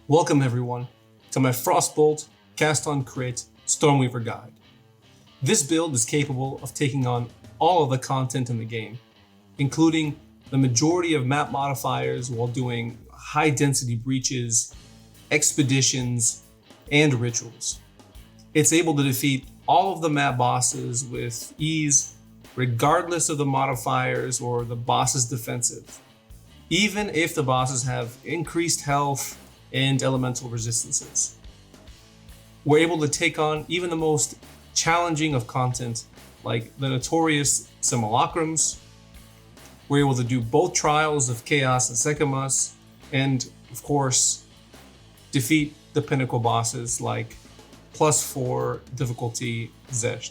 Welcome everyone to my Frost Bolt Cast-on-Crit Stormweaver guide. This build is capable of taking on all of the content in the game, including the majority of map modifiers while doing high density breaches, expeditions, and rituals. It's able to defeat all of the map bosses with ease, regardless of the modifiers or the boss's defensive, even if the bosses have increased health and elemental resistances. We're able to take on even the most challenging of content like the notorious Simulacrums. We're able to do both trials of Chaos and Sekhemas, and of course, defeat the pinnacle bosses like +4 difficulty Xescht.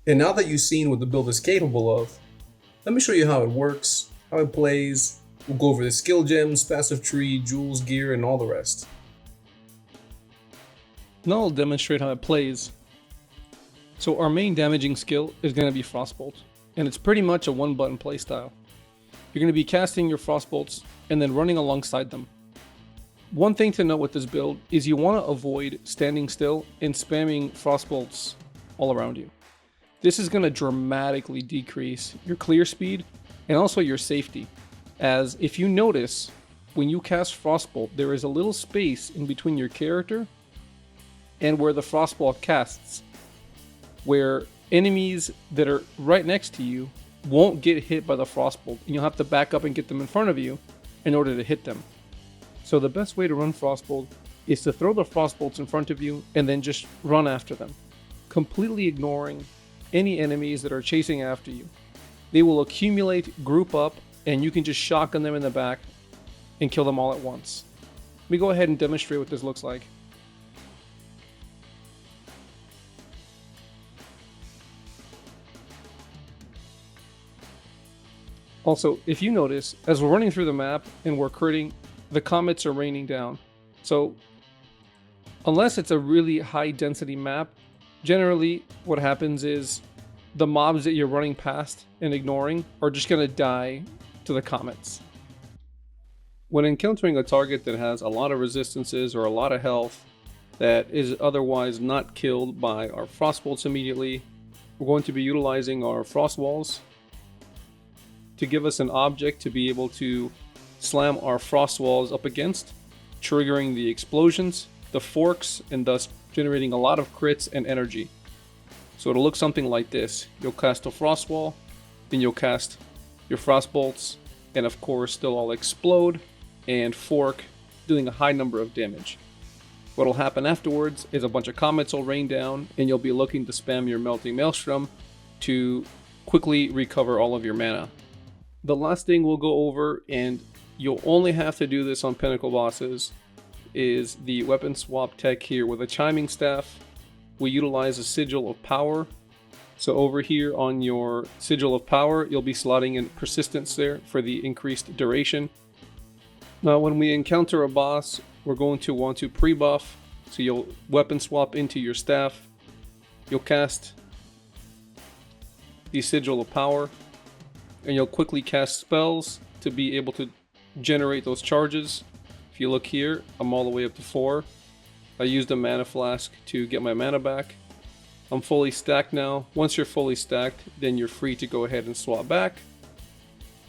And now that you've seen what the build is capable of, let me show you how it works, how it plays. We'll go over the skill gems, passive tree, jewels, gear, and all the rest. Now I'll demonstrate how it plays. So our main damaging skill is going to be FrostBolt, and it's pretty much a one-button playstyle. You're going to be casting your FrostBolts and then running alongside them. One thing to note with this build is you want to avoid standing still and spamming FrostBolts all around you. This is going to dramatically decrease your clear speed and also your safety, as if you notice, when you cast FrostBolt, there is a little space in between your character and where the FrostBolt casts, where enemies that are right next to you won't get hit by the FrostBolt, and you'll have to back up and get them in front of you in order to hit them. So the best way to run FrostBolt is to throw the FrostBolts in front of you and then just run after them, completely ignoring any enemies that are chasing after you. They will accumulate, group up, and you can just shotgun them in the back and kill them all at once. Let me go ahead and demonstrate what this looks like. Also, if you notice, as we're running through the map and we're critting, the comets are raining down. So, unless it's a really high density map, generally what happens is the mobs that you're running past and ignoring are just going to die to the comets. When encountering a target that has a lot of resistances or a lot of health that is otherwise not killed by our FrostBolts immediately, we're going to be utilizing our Frost Walls to give us an object to be able to slam our Frost Walls up against, triggering the explosions, the forks, and thus generating a lot of crits and energy. So it'll look something like this. You'll cast a Frost Wall, then you'll cast your Frost Bolts, and of course they'll all explode and fork, doing a high number of damage. What'll happen afterwards is a bunch of comets will rain down, and you'll be looking to spam your Melting Maelstrom to quickly recover all of your mana. The last thing we'll go over, and you'll only have to do this on pinnacle bosses, is the weapon swap tech here. With a chiming staff, we utilize a sigil of power. So over here on your sigil of power, you'll be slotting in persistence there for the increased duration. Now when we encounter a boss, we're going to want to pre-buff. So you'll weapon swap into your staff. You'll cast the sigil of power, and you'll quickly cast spells to be able to generate those charges. If you look here, I'm all the way up to 4. I used a mana flask to get my mana back. I'm fully stacked now. Once you're fully stacked, then you're free to go ahead and swap back.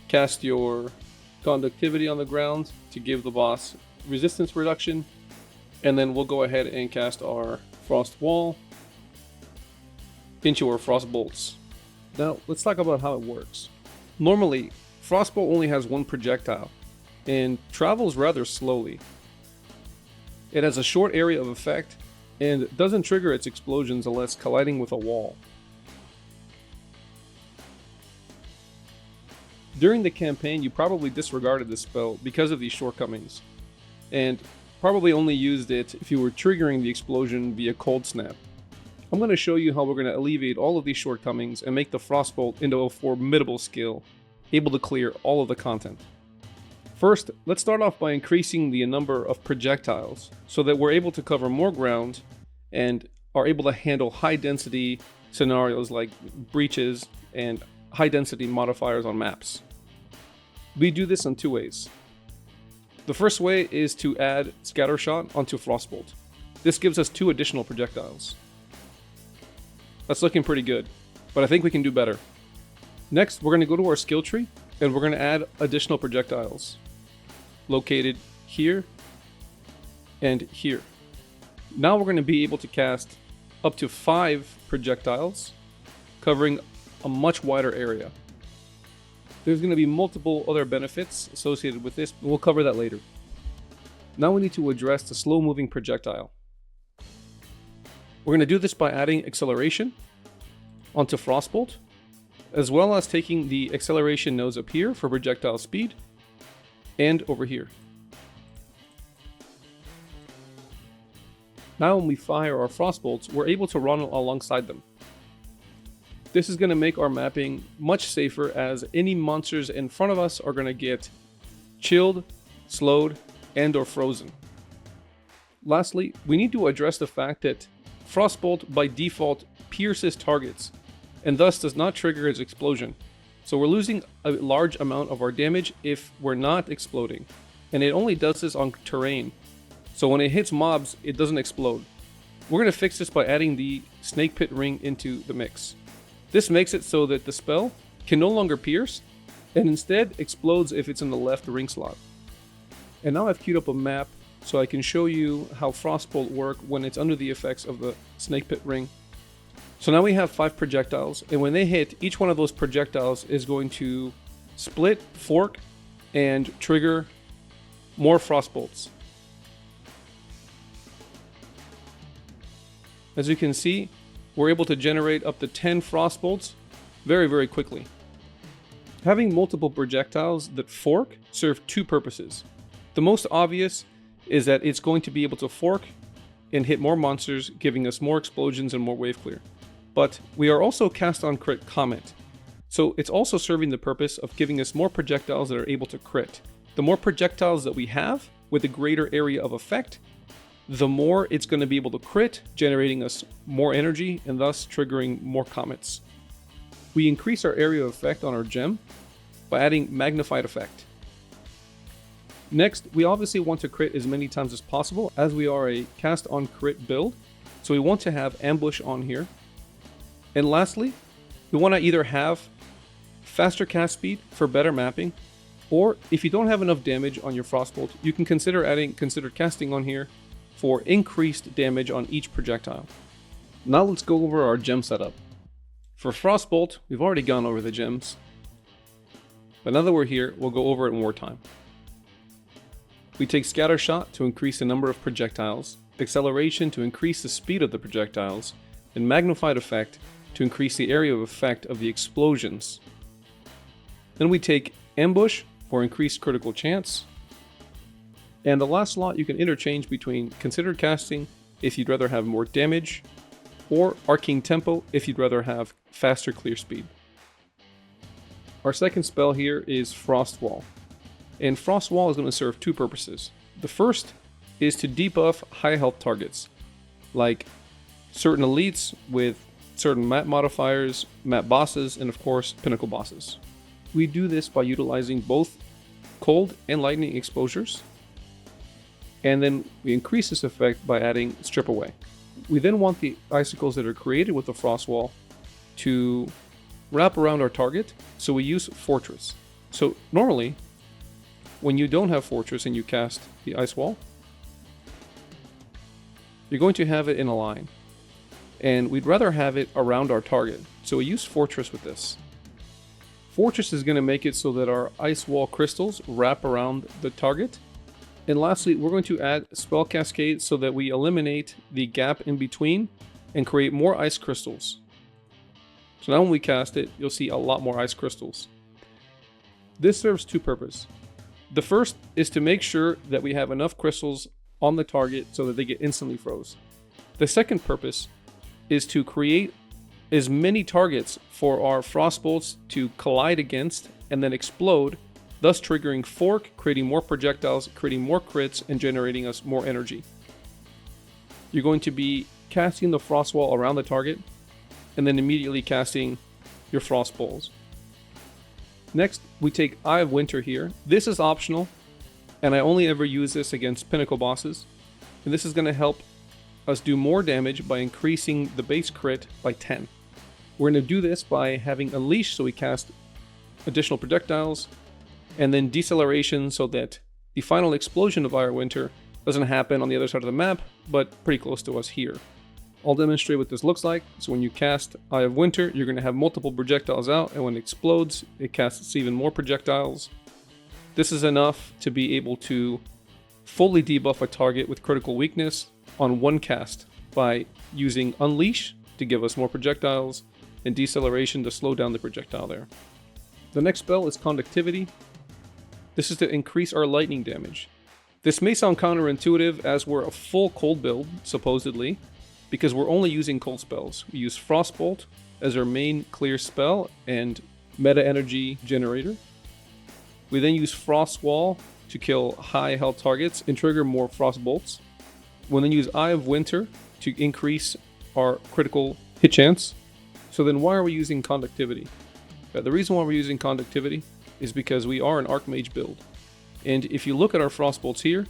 Cast your conductivity on the ground to give the boss resistance reduction. And then we'll go ahead and cast our Frost Wall into our Frost Bolts. Now, let's talk about how it works. Normally, FrostBolt only has one projectile and travels rather slowly. It has a short area of effect and doesn't trigger its explosions unless colliding with a wall. During the campaign, you probably disregarded this spell because of these shortcomings, and probably only used it if you were triggering the explosion via Cold Snap. I'm going to show you how we're going to alleviate all of these shortcomings and make the FrostBolt into a formidable skill, able to clear all of the content. First, let's start off by increasing the number of projectiles so that we're able to cover more ground and are able to handle high density scenarios like breaches and high density modifiers on maps. We do this in two ways. The first way is to add Scattershot onto FrostBolt. This gives us 2 additional projectiles. That's looking pretty good, but I think we can do better. Next, we're going to go to our skill tree, and we're going to add additional projectiles located here and here. Now we're going to be able to cast up to 5 projectiles, covering a much wider area. There's going to be multiple other benefits associated with this, but we'll cover that later. Now we need to address the slow-moving projectile. We're going to do this by adding acceleration onto FrostBolt, as well as taking the acceleration nodes up here for projectile speed, and over here. Now when we fire our FrostBolts, we're able to run alongside them. This is going to make our mapping much safer, as any monsters in front of us are going to get chilled, slowed, and or frozen. Lastly, we need to address the fact that FrostBolt by default pierces targets and thus does not trigger its explosion. So we're losing a large amount of our damage if we're not exploding, and it only does this on terrain. So when it hits mobs, it doesn't explode. We're going to fix this by adding the Snake Pit Ring into the mix. This makes it so that the spell can no longer pierce, and instead explodes if it's in the left ring slot. And now I've queued up a map so I can show you how FrostBolt work when it's under the effects of the Snake Pit Ring. So now we have 5 projectiles, and when they hit, each one of those projectiles is going to split, fork, and trigger more FrostBolts. As you can see, we're able to generate up to 10 FrostBolts very, very quickly. Having multiple projectiles that fork serve 2 purposes. The most obvious is that it's going to be able to fork and hit more monsters, giving us more explosions and more wave clear. But we are also Cast-on-Crit comment, so it's also serving the purpose of giving us more projectiles that are able to crit. The more projectiles that we have with a greater area of effect, the more it's going to be able to crit, generating us more energy and thus triggering more comets. We increase our area of effect on our gem by adding magnified effect. Next, we obviously want to crit as many times as possible, as we are a Cast-on-Crit build, so we want to have ambush on here. And lastly, we want to either have faster cast speed for better mapping, or if you don't have enough damage on your FrostBolt, you can consider casting on here for increased damage on each projectile. Now let's go over our gem setup. For FrostBolt, we've already gone over the gems, but now that we're here, we'll go over it one more time. We take Scattershot to increase the number of projectiles, acceleration to increase the speed of the projectiles, and magnified effect to increase the area of effect of the explosions. Then we take ambush for increased critical chance. And the last slot you can interchange between considered casting if you'd rather have more damage, or arcane tempo if you'd rather have faster clear speed. Our second spell here is Frost Wall. And Frost Wall is going to serve 2 purposes. The first is to debuff high health targets, like certain elites with certain map modifiers, map bosses, and of course pinnacle bosses. We do this by utilizing both cold and lightning exposures, and then we increase this effect by adding Strip Away. We then want the icicles that are created with the Frost Wall to wrap around our target, so we use Fortress. So normally, when you don't have Fortress and you cast the Ice Wall, you're going to have it in a line, and we'd rather have it around our target, so we use Fortress with this. Fortress is going to make it so that our Ice Wall crystals wrap around the target. And lastly, we're going to add Spell Cascade so that we eliminate the gap in between and create more ice crystals. So now when we cast it, you'll see a lot more ice crystals. This serves 2 purposes. The first is to make sure that we have enough crystals on the target so that they get instantly froze. The second purpose is to create as many targets for our FrostBolts to collide against and then explode, thus triggering fork, creating more projectiles, creating more crits, and generating us more energy. You're going to be casting the Frost Wall around the target, and then immediately casting your Frost Bolts. Next, we take Eye of Winter here. This is optional, and I only ever use this against pinnacle bosses. And this is going to help us do more damage by increasing the base crit by 10. We're going to do this by having Unleash, so we cast additional projectiles, and then Deceleration, so that the final explosion of Eye of Winter doesn't happen on the other side of the map, but pretty close to us here. I'll demonstrate what this looks like. So when you cast Eye of Winter, you're going to have multiple projectiles out, and when it explodes, it casts even more projectiles. This is enough to be able to fully debuff a target with critical weakness on one cast by using Unleash to give us more projectiles and Deceleration to slow down the projectile there. The next spell is Conductivity. This is to increase our lightning damage. This may sound counterintuitive as we're a full cold build, supposedly, because we're only using cold spells. We use FrostBolt as our main clear spell and meta energy generator. We then use Frost Wall to kill high health targets and trigger more Frost Bolts. We'll then use Eye of Winter to increase our critical hit chance. So then why are we using Conductivity? The reason why we're using Conductivity is because we are an Archmage build. And if you look at our Frost Bolts here,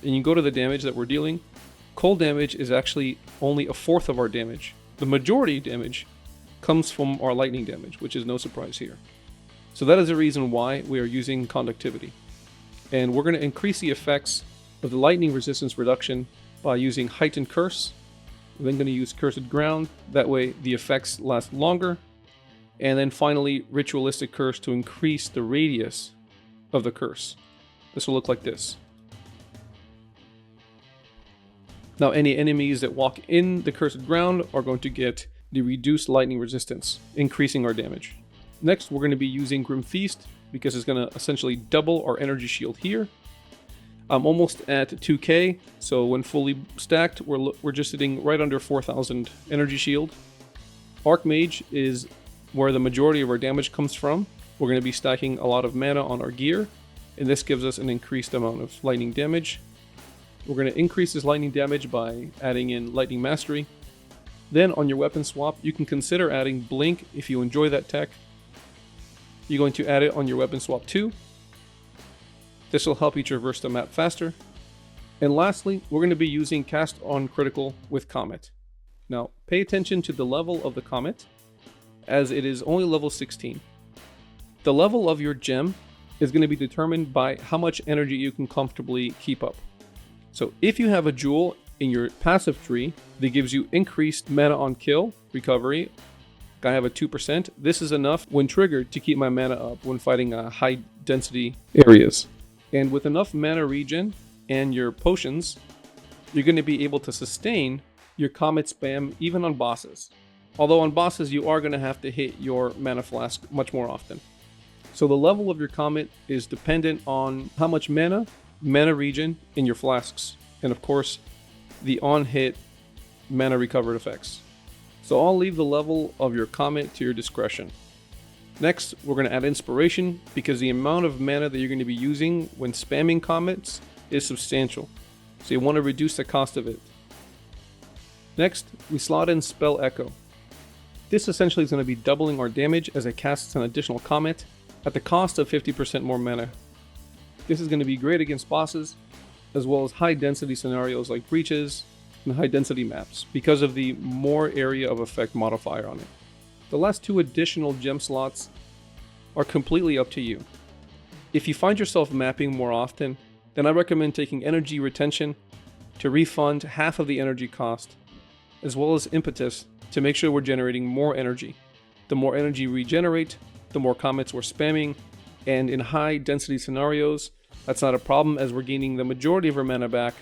and you go to the damage that we're dealing, cold damage is actually only a fourth of our damage. The majority damage comes from our lightning damage, which is no surprise here. So that is the reason why we are using Conductivity. And we're going to increase the effects of the lightning resistance reduction by using Heightened Curse. We're then going to use Cursed Ground. That way the effects last longer. And then finally, Ritualistic Curse to increase the radius of the curse. This will look like this. Now any enemies that walk in the Cursed Ground are going to get the reduced lightning resistance, increasing our damage. Next, we're going to be using Grim Feast because it's going to essentially double our energy shield here. I'm almost at 2k, so when fully stacked, we're just sitting right under 4,000 energy shield. Archmage is where the majority of our damage comes from. We're going to be stacking a lot of mana on our gear, and this gives us an increased amount of lightning damage. We're going to increase this lightning damage by adding in Lightning Mastery. Then on your weapon swap, you can consider adding Blink if you enjoy that tech. You're going to add it on your weapon swap too. This will help you traverse the map faster. And lastly, we're going to be using Cast on Critical with Comet. Now, pay attention to the level of the Comet, as it is only level 16. The level of your gem is going to be determined by how much energy you can comfortably keep up. So if you have a jewel in your passive tree that gives you increased mana on kill, recovery, I have a 2%, this is enough when triggered to keep my mana up when fighting high density areas. And with enough mana regen and your potions, you're going to be able to sustain your Comet spam even on bosses. Although on bosses you are going to have to hit your mana flask much more often. So the level of your Comet is dependent on how much mana regen in your flasks, and of course the on-hit mana recovered effects. So I'll leave the level of your Comet to your discretion. Next, we're going to add Inspiration because the amount of mana that you're going to be using when spamming Comets is substantial. So you want to reduce the cost of it. Next, we slot in Spell Echo. This essentially is going to be doubling our damage as it casts an additional Comet at the cost of 50% more mana. This is going to be great against bosses, as well as high density scenarios like breaches and high density maps because of the more area of effect modifier on it. The last two additional gem slots are completely up to you. If you find yourself mapping more often, then I recommend taking energy retention to refund half of the energy cost, as well as impetus to make sure we're generating more energy. The more energy we generate, the more Comets we're spamming, and in high density scenarios, that's not a problem as we're gaining the majority of our mana back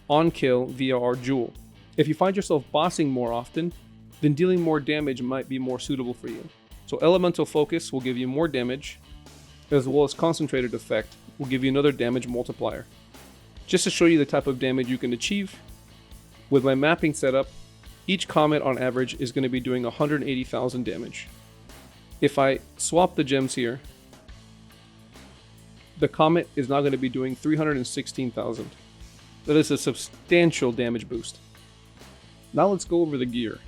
on kill via our jewel. If you find yourself bossing more often, then dealing more damage might be more suitable for you. So Elemental Focus will give you more damage, as well as Concentrated Effect will give you another damage multiplier. Just to show you the type of damage you can achieve, with my mapping setup, each Comet on average is going to be doing 180,000 damage. If I swap the gems here, the Comet is now going to be doing 316,000. That is a substantial damage boost. Now let's go over the gear.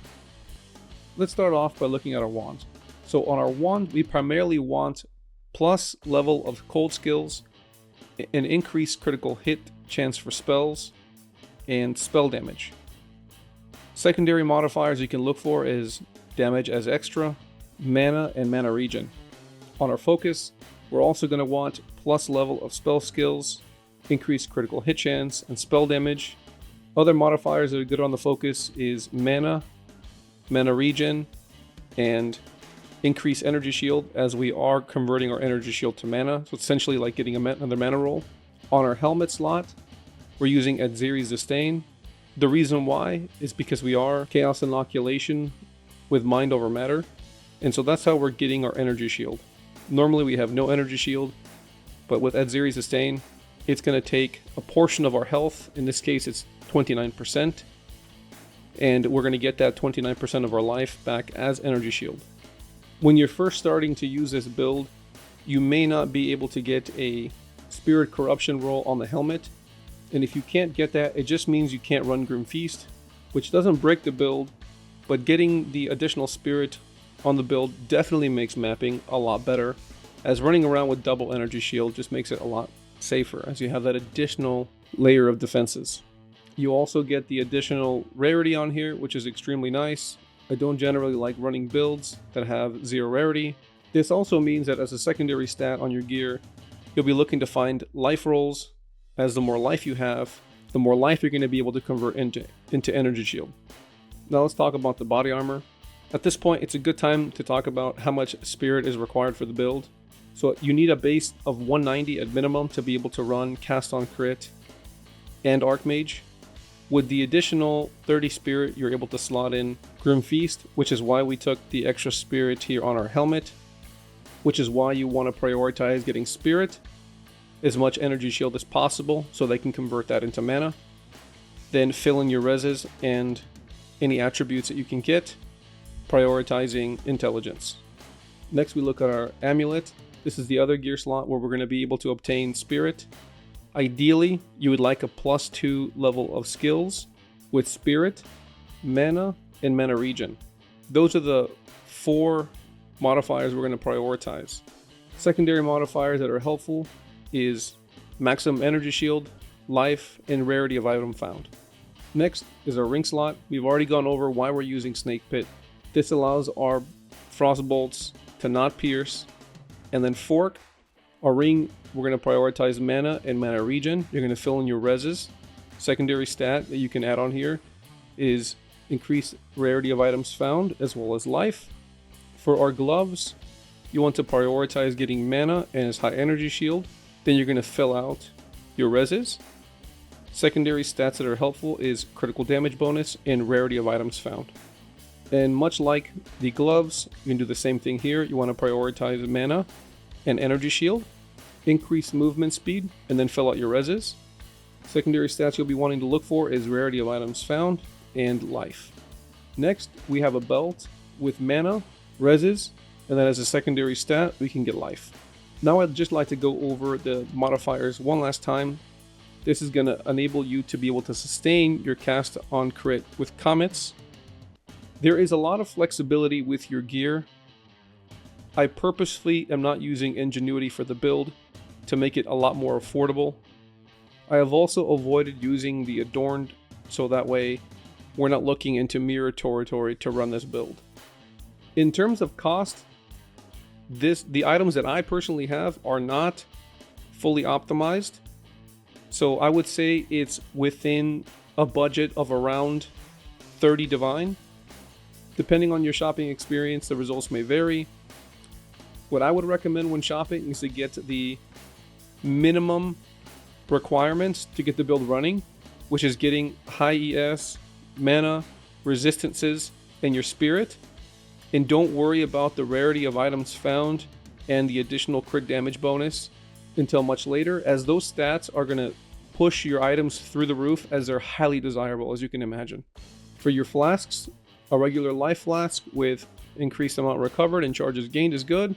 Let's start off by looking at our wand. So on our wand, we primarily want plus level of cold skills, an increased critical hit chance for spells, and spell damage. Secondary modifiers you can look for is damage as extra, mana, and mana regen. On our focus, we're also going to want plus level of spell skills, increased critical hit chance, and spell damage. Other modifiers that are good on the focus is mana, mana regen, and increase energy shield, as we are converting our energy shield to mana, so essentially like getting another mana roll. On our helmet slot, we're using Adziri's Disdain. The reason why is because we are Chaos Inoculation with Mind over Matter, and so that's how we're getting our energy shield. Normally we have no energy shield, but with Adziri's Disdain, it's going to take a portion of our health, in this case it's 29%, and we're going to get that 29% of our life back as energy shield. When you're first starting to use this build, you may not be able to get a Spirit Corruption roll on the helmet, and if you can't get that, it just means you can't run Grim Feast, which doesn't break the build, but getting the additional Spirit on the build definitely makes mapping a lot better, as running around with double energy shield just makes it a lot safer, as you have that additional layer of defenses. You also get the additional rarity on here, which is extremely nice. I don't generally like running builds that have 0 rarity. This also means that as a secondary stat on your gear, you'll be looking to find life rolls, as the more life you have, the more life you're going to be able to convert into energy shield. Now let's talk about the body armor. At this point, it's a good time to talk about how much spirit is required for the build. So you need a base of 190 at minimum to be able to run Cast-on-Crit and Archmage. With the additional 30 spirit, you're able to slot in Grim Feast, which is why we took the extra spirit here on our helmet, which is why you want to prioritize getting spirit, as much energy shield as possible, so they can convert that into mana. Then fill in your reses and any attributes that you can get, prioritizing intelligence. Next we look at our amulet. This is the other gear slot where we're going to be able to obtain spirit. Ideally, you would like a +2 level of skills with spirit, mana, and mana regen. Those are the 4 modifiers we're going to prioritize. Secondary modifiers that are helpful is maximum energy shield, life, and rarity of item found. Next is our ring slot. We've already gone over why we're using Snake Pit. This allows our frost bolts to not pierce. And then fork, our ring, we're going to prioritize mana and mana regen. You're going to fill in your reses. Secondary stat that you can add on here is increase rarity of items found as well as life. For our gloves, you want to prioritize getting mana and as high energy shield. Then you're going to fill out your reses. Secondary stats that are helpful is critical damage bonus and rarity of items found. And much like the gloves, you can do the same thing here. You want to prioritize mana and energy shield, increase movement speed, and then fill out your reses. Secondary stats you'll be wanting to look for is rarity of items found and life. Next, we have a belt with mana, reses, and then as a secondary stat, we can get life. Now I'd just like to go over the modifiers one last time. This is going to enable you to be able to sustain your Cast-on-Crit with comets. There is a lot of flexibility with your gear. I purposefully am not using Ingenuity for the build to make it a lot more affordable. I have also avoided using the Adorned, so that way we're not looking into mirror territory to run this build. In terms of cost, the items that I personally have are not fully optimized. So I would say it's within a budget of around 30 divine. Depending on your shopping experience, the results may vary. What I would recommend when shopping is to get the minimum requirements to get the build running, which is getting high ES, mana, resistances, and your spirit. And don't worry about the rarity of items found and the additional crit damage bonus until much later, as those stats are going to push your items through the roof, as they're highly desirable, as you can imagine. For your flasks, a regular life flask with increased amount recovered and charges gained is good,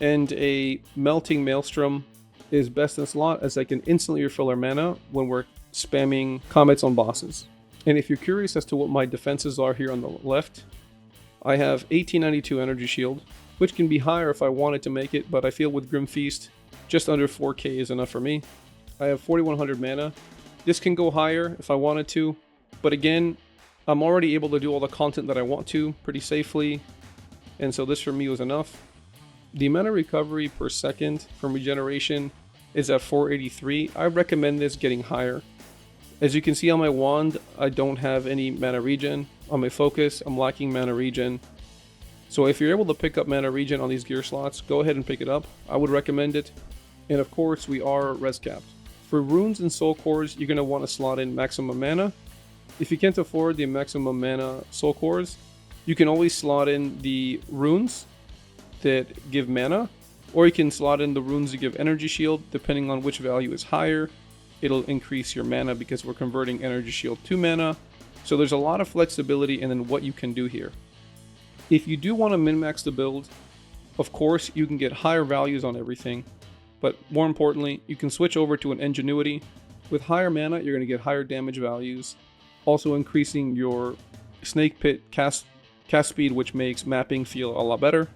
and a melting maelstrom is best in slot, as I can instantly refill our mana when we're spamming comets on bosses. And if you're curious as to what my defenses are here on the left, I have 1892 energy shield, which can be higher if I wanted to make it, but I feel with Grim Feast, just under 4k is enough for me. I have 4100 mana. This can go higher if I wanted to, but again, I'm already able to do all the content that I want to pretty safely, and so this for me was enough. The amount of recovery per second from regeneration is at 483. I recommend this getting higher. As you can see on my wand, I don't have any mana regen. On my focus, I'm lacking mana regen. So if you're able to pick up mana regen on these gear slots, go ahead and pick it up. I would recommend it. And of course, we are res capped. For runes and soul cores, you're going to want to slot in maximum mana. If you can't afford the maximum mana soul cores, you can always slot in the runes that give mana, or you can slot in the runes that give energy shield. Depending on which value is higher, it'll increase your mana because we're converting energy shield to mana. So there's a lot of flexibility in what you can do here. If you do want to min-max the build, of course you can get higher values on everything, but more importantly, you can switch over to an ingenuity. With higher mana, you're going to get higher damage values, also increasing your snake pit cast speed, which makes mapping feel a lot better.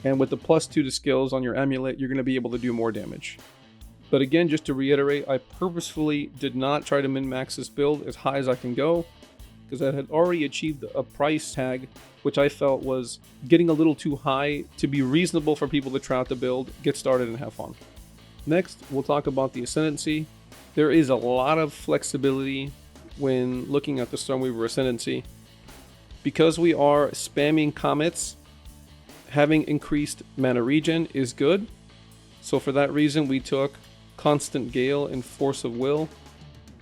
And with the +2 to skills on your amulet, you're going to be able to do more damage. But again, just to reiterate, I purposefully did not try to min-max this build as high as I can go, because I had already achieved a price tag, which I felt was getting a little too high to be reasonable for people to try out the build, get started, and have fun. Next, we'll talk about the Ascendancy. There is a lot of flexibility when looking at the Stormweaver Ascendancy. Because we are spamming comets, having increased mana regen is good. So for that reason, we took Constant Gale and Force of Will.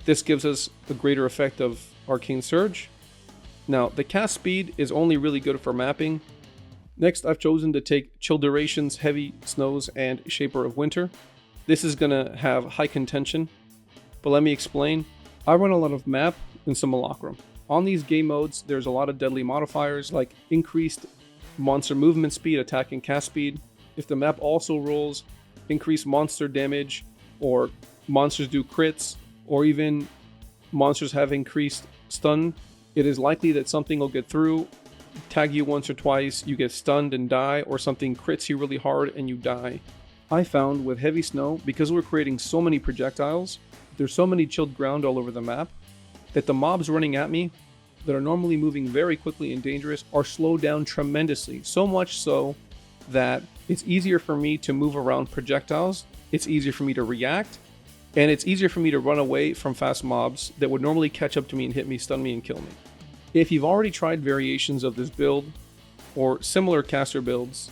This gives us a greater effect of Arcane Surge. Now, the cast speed is only really good for mapping. Next, I've chosen to take Chill Durations, Heavy Snows, and Shaper of Winter. This is going to have high contention, but let me explain. I run a lot of map and Simulacrum. On these game modes, there's a lot of deadly modifiers like increased monster movement speed, attack and cast speed. If the map also rolls increased monster damage, or monsters do crits, or even monsters have increased stun, it is likely that something will get through, tag you once or twice, you get stunned and die, or something crits you really hard and you die. I found with Heavy Snow, because we're creating so many projectiles, there's so many chilled ground all over the map, that the mobs running at me that are normally moving very quickly and dangerous are slowed down tremendously. So much so that it's easier for me to move around projectiles, it's easier for me to react, and it's easier for me to run away from fast mobs that would normally catch up to me and hit me, stun me, and kill me. If you've already tried variations of this build, or similar caster builds,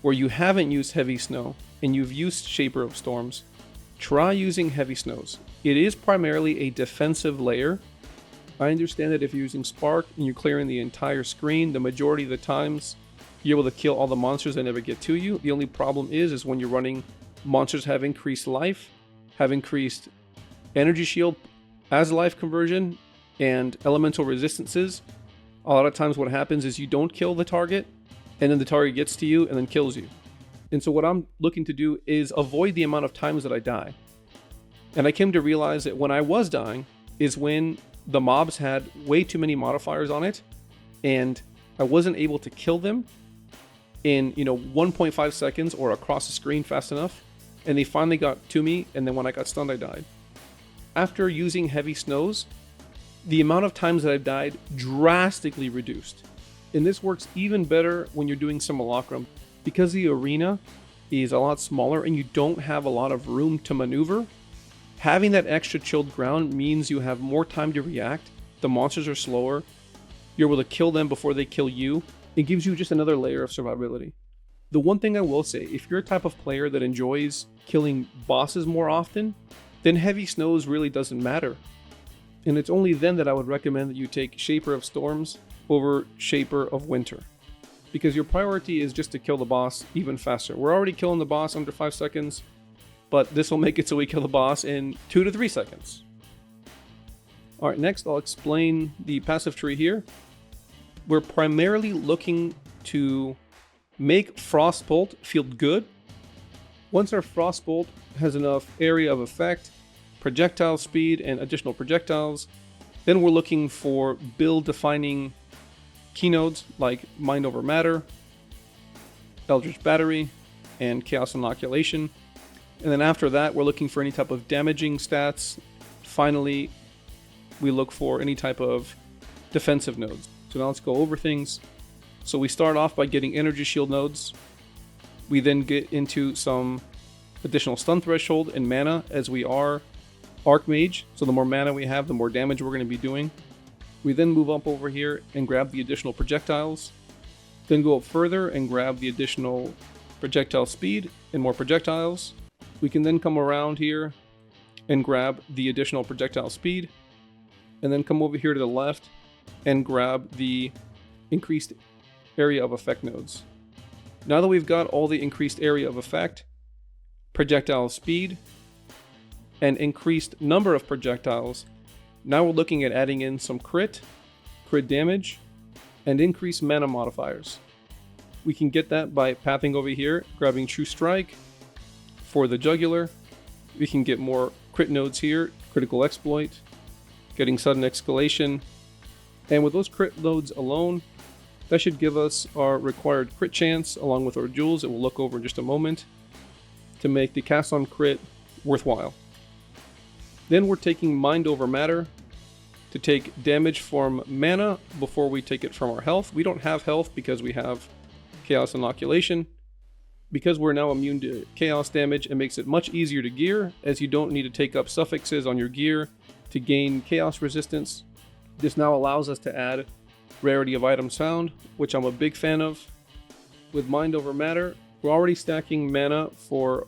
where you haven't used Heavy Snow, and you've used Shaper of Storms, try using Heavy Snows. It is primarily a defensive layer. I understand that if you're using Spark and you're clearing the entire screen, the majority of the times you're able to kill all the monsters that never get to you. The only problem is when you're running monsters have increased life, have increased energy shield as life conversion, and elemental resistances. A lot of times what happens is you don't kill the target, and then the target gets to you and then kills you. And so what I'm looking to do is avoid the amount of times that I die. And I came to realize that when I was dying is when the mobs had way too many modifiers on it, and I wasn't able to kill them in 1.5 seconds or across the screen fast enough, and they finally got to me, and then when I got stunned I died. After using Heavy Snows, the amount of times that I've died drastically reduced. And this works even better when you're doing Simulacrum. Because the arena is a lot smaller and you don't have a lot of room to maneuver, having that extra chilled ground means you have more time to react, the monsters are slower, you're able to kill them before they kill you. It gives you just another layer of survivability. The one thing I will say, if you're a type of player that enjoys killing bosses more often, then Heavy Snows really doesn't matter. And it's only then that I would recommend that you take Shaper of Storms over Shaper of Winter, because your priority is just to kill the boss even faster. We're already killing the boss under 5 seconds, but this will make it so we kill the boss in 2 to 3 seconds. Alright, next I'll explain the passive tree here. We're primarily looking to make Frost Bolt feel good. Once our Frost Bolt has enough area of effect, projectile speed, and additional projectiles, then we're looking for build defining keynotes like Mind Over Matter. Eldritch Battery, and Chaos Inoculation. And then after that, we're looking for any type of damaging stats. Finally, we look for any type of defensive nodes. So now let's go over things. So we start off by getting energy shield nodes. We then get into some additional stun threshold and mana, as we are Archmage. So the more mana we have, the more damage we're going to be doing. We then move up over here and grab the additional projectiles. Then go up further and grab the additional projectile speed and more projectiles. We can then come around here and grab the additional projectile speed. And then come over here to the left and grab the increased area of effect nodes. Now that we've got all the increased area of effect, projectile speed, and increased number of projectiles, now we're looking at adding in some crit damage, and increased mana modifiers. We can get that by pathing over here, grabbing True Strike for the jugular. We can get more crit nodes here, critical exploit, getting sudden escalation, and with those crit nodes alone, that should give us our required crit chance along with our jewels that we'll look over in just a moment to make the cast on crit worthwhile. Then we're taking Mind Over Matter to take damage from mana before we take it from our health. We don't have health because we have Chaos Inoculation. Because we're now immune to chaos damage, it makes it much easier to gear, as you don't need to take up suffixes on your gear to gain chaos resistance. This now allows us to add rarity of items found, which I'm a big fan of. With Mind Over Matter, we're already stacking mana for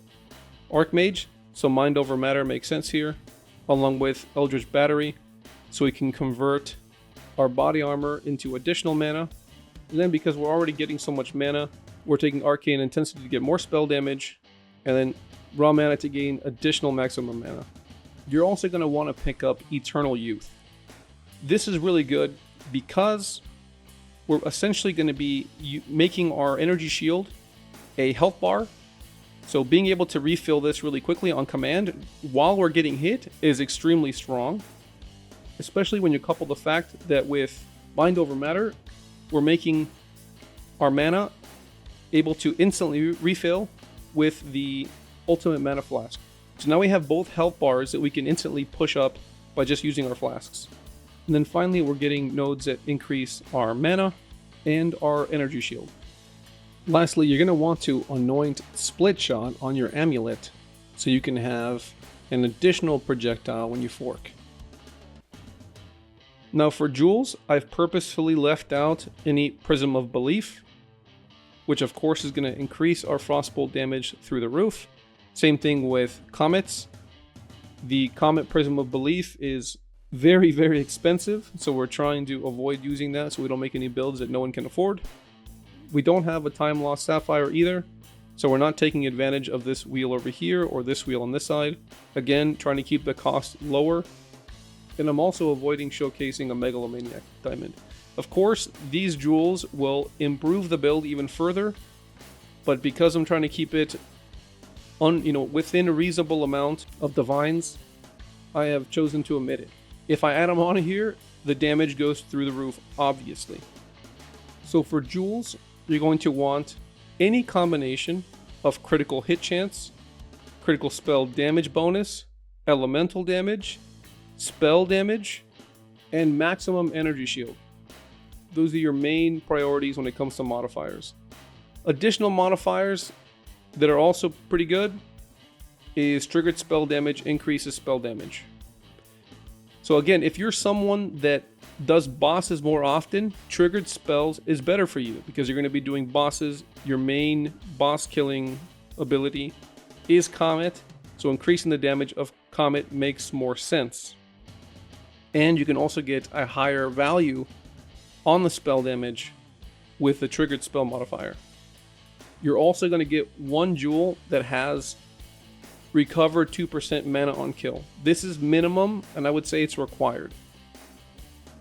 Archmage, so Mind Over Matter makes sense here, along with Eldritch Battery, so we can convert our body armor into additional mana. And then because we're already getting so much mana, we're taking Arcane Intensity to get more spell damage, and then raw mana to gain additional maximum mana. You're also going to want to pick up Eternal Youth. This is really good because we're essentially going to be making our energy shield a health bar. So being able to refill this really quickly on command while we're getting hit is extremely strong, especially when you couple the fact that with Mind Over Matter, we're making our mana able to instantly refill with the ultimate mana flask. So now we have both health bars that we can instantly push up by just using our flasks. And then finally, we're getting nodes that increase our mana and our energy shield. Lastly, you're going to want to anoint Split Shot on your amulet so you can have an additional projectile when you fork. Now for jewels, I've purposefully left out any Prism of Belief, which of course is going to increase our Frostbolt damage through the roof. Same thing with comets. The Comet Prism of Belief is very, very expensive, so we're trying to avoid using that so we don't make any builds that no one can afford. We don't have a Time Lost Sapphire either, so we're not taking advantage of this wheel over here or this wheel on this side. Again, trying to keep the cost lower. And I'm also avoiding showcasing a Megalomaniac Diamond. Of course, these jewels will improve the build even further, but because I'm trying to keep it within a reasonable amount of divines, I have chosen to omit it. If I add them on here, the damage goes through the roof, obviously. So for jewels, you're going to want any combination of critical hit chance, critical spell damage bonus, elemental damage, spell damage, and maximum energy shield. Those are your main priorities when it comes to modifiers. Additional modifiers that are also pretty good is triggered spell damage increases spell damage. So again, if you're someone that does bosses more often, triggered spells is better for you because you're going to be doing bosses. Your main boss killing ability is Comet, so increasing the damage of Comet makes more sense. And you can also get a higher value on the spell damage with the triggered spell modifier. You're also going to get one jewel that has recover 2% mana on kill. This is minimum, and I would say it's required.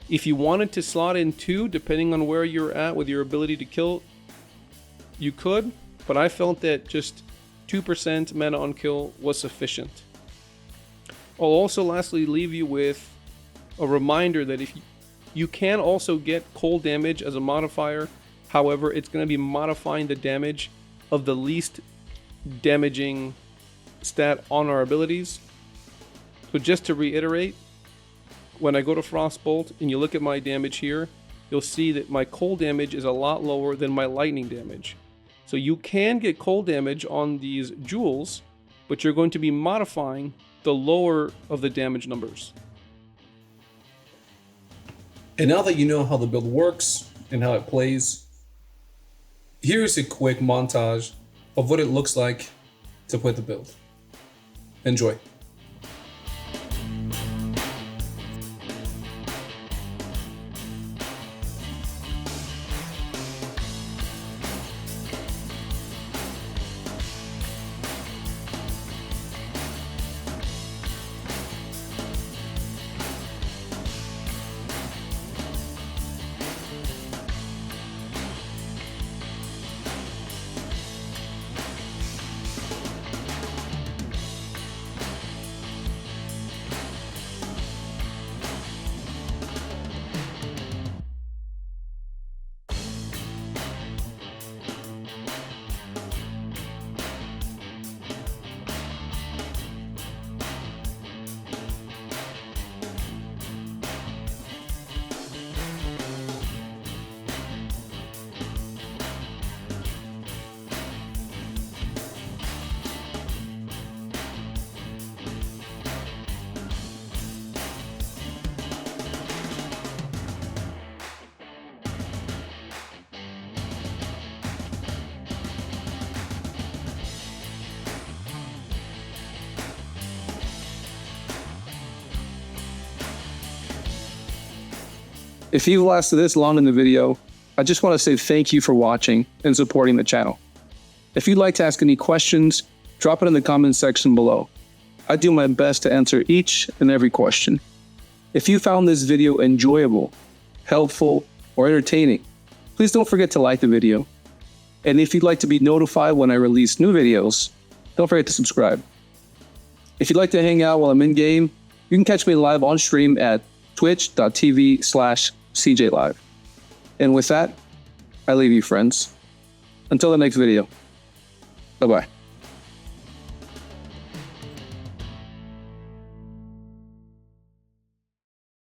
If you wanted to slot in 2, depending on where you're at with your ability to kill, you could, but I felt that just 2% mana on kill was sufficient. I'll also lastly leave you with a reminder that if you can also get cold damage as a modifier, however, it's going to be modifying the damage of the least damaging stat on our abilities. So just to reiterate, when I go to FrostBolt and you look at my damage here, you'll see that my cold damage is a lot lower than my lightning damage. So you can get cold damage on these jewels, but you're going to be modifying the lower of the damage numbers. And now that you know how the build works and how it plays, here's a quick montage of what it looks like to play the build. Enjoy. If you've lasted this long in the video, I just want to say thank you for watching and supporting the channel. If you'd like to ask any questions, drop it in the comments section below. I do my best to answer each and every question. If you found this video enjoyable, helpful, or entertaining, please don't forget to like the video. And if you'd like to be notified when I release new videos, don't forget to subscribe. If you'd like to hang out while I'm in game, you can catch me live on stream at twitch.tv/CJLive. And with that, I leave you, friends. Until the next video. Bye-bye.